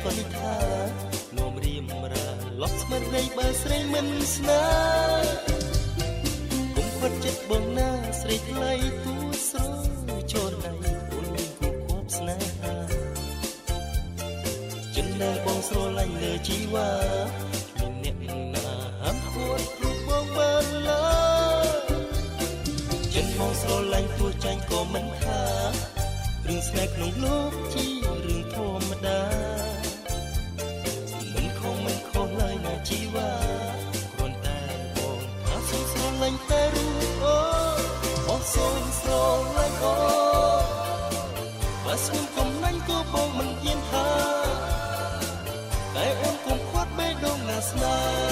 ក៏និថានោមរៀមរាលប់ស្មារតីបើស្រីមិនស្នាគុំគាត់ចិត្តបងណាស្រីថ្លៃទួស្រោចូលដៃអូនមានគូគប់ស្នេហាចិនដែលបងស្រឡាញ់លើជីវ៉ាមានអ្នកណាហាមឃាត់ព្រោះបងបានឡើចិនបងស្រឡាញ់ទួចាញ់ក៏មិនថារឿងស្នេហ៍ក្នុងលោកជារឿងធម្មតាមិនខុសឡើយណាជីវ៉ាគ្រាន់តែបងថាសូមស្រឡាញ់តែរូបអូសូមស្រឡាញ់អូបើស្គមកំណាញ់ក៏បងមិនហ៊ានថាតែអូនកុំខ្វាត់បេះដូងណាស្នេហ៍